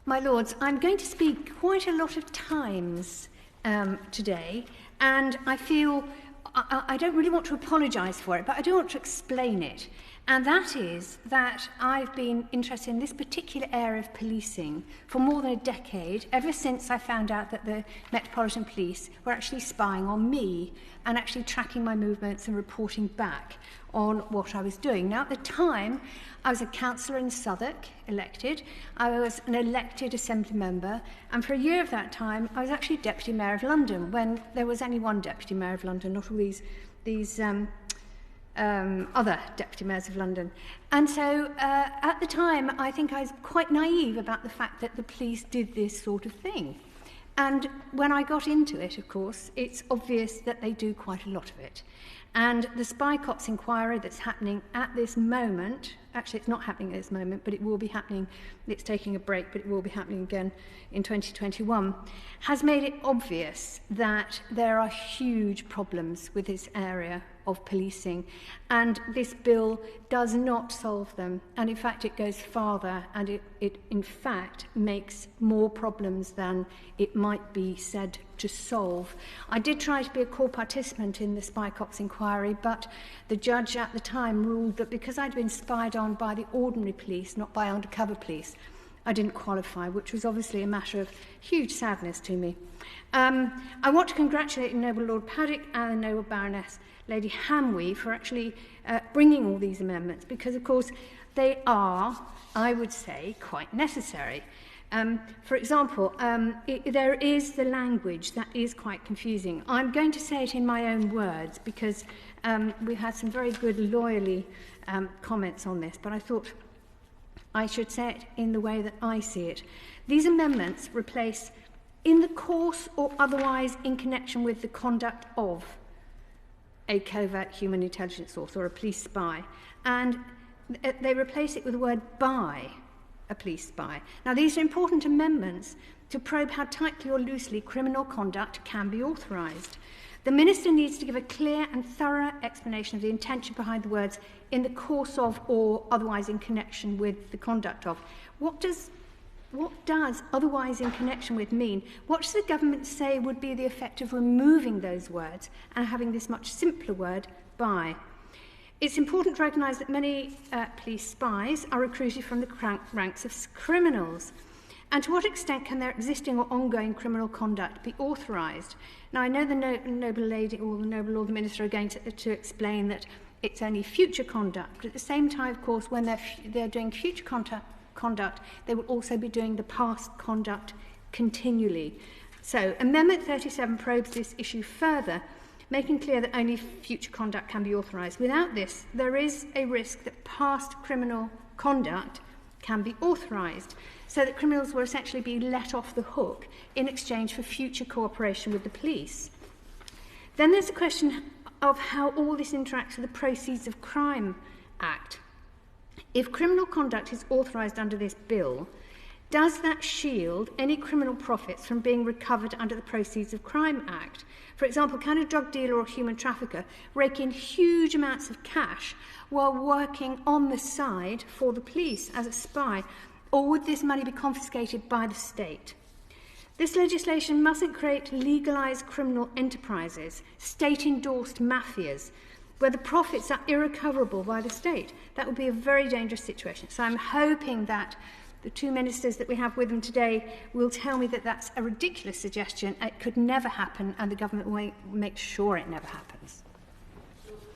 My Lords, I'm going to speak quite a lot of times today, and I feel I don't really want to apologise for it, but I do want to explain it. And that is that I've been interested in this particular area of policing for more than a decade, ever since I found out that the Metropolitan Police were actually spying on me and actually tracking my movements and reporting back on what I was doing. Now, at the time, I was a councillor in Southwark, elected. I was an elected Assembly member, and for a year of that time, I was actually Deputy Mayor of London, when there was only one Deputy Mayor of London, not all these other Deputy Mayors of London. And so at the time, I think I was quite naive about the fact that the police did this sort of thing. And when I got into it, of course, it's obvious that they do quite a lot of it. And the Spy Cops inquiry that's happening at this moment, actually it's not happening at this moment, but it will be happening, it's taking a break, but it will be happening again in 2021, has made it obvious that there are huge problems with this area of policing, and this bill does not solve them, and in fact it goes farther, and it in fact makes more problems than it might be said to solve. I did try to be a core participant in the Spy Cops inquiry, but the judge at the time ruled that because I'd been spied on by the ordinary police, not by undercover police, I didn't qualify, which was obviously a matter of huge sadness to me. I want to congratulate the Noble Lord Paddock and the Noble Baroness Lady Hamwee for actually bringing all these amendments, because, of course, they are, I would say, quite necessary. For example, there is the language that is quite confusing. I'm going to say it in my own words because we've had some very good lawyerly comments on this, but I thought I should say it in the way that I see it. These amendments replace "in the course or otherwise in connection with the conduct of" a covert human intelligence source or a police spy, and they replace it with the word "by" a police spy. Now, these are important amendments to probe how tightly or loosely criminal conduct can be authorised. The Minister needs to give a clear and thorough explanation of the intention behind the words "in the course of" or "otherwise in connection with the conduct of." What does "otherwise in connection with" mean? What does the government say would be the effect of removing those words and having this much simpler word "by"? It's important to recognise that many police spies are recruited from the ranks of criminals. And to what extent can their existing or ongoing criminal conduct be authorised? Now, I know the Noble Lady or the Noble Lord the Minister are going to explain that it's only future conduct, but at the same time, of course, when they're doing future conduct, they will also be doing the past conduct continually. So, Amendment 37 probes this issue further, making clear that only future conduct can be authorised. Without this, there is a risk that past criminal conduct can be authorised, so that criminals will essentially be let off the hook in exchange for future cooperation with the police. Then there's the question of how all this interacts with the Proceeds of Crime Act. If criminal conduct is authorised under this bill, does that shield any criminal profits from being recovered under the Proceeds of Crime Act? For example, can a drug dealer or human trafficker rake in huge amounts of cash while working on the side for the police as a spy? Or would this money be confiscated by the state? This legislation mustn't create legalised criminal enterprises, state-endorsed mafias, where the profits are irrecoverable by the state. That would be a very dangerous situation. So I'm hoping that the two ministers that we have with them today will tell me that that's a ridiculous suggestion, it could never happen, and the government will make sure it never happens.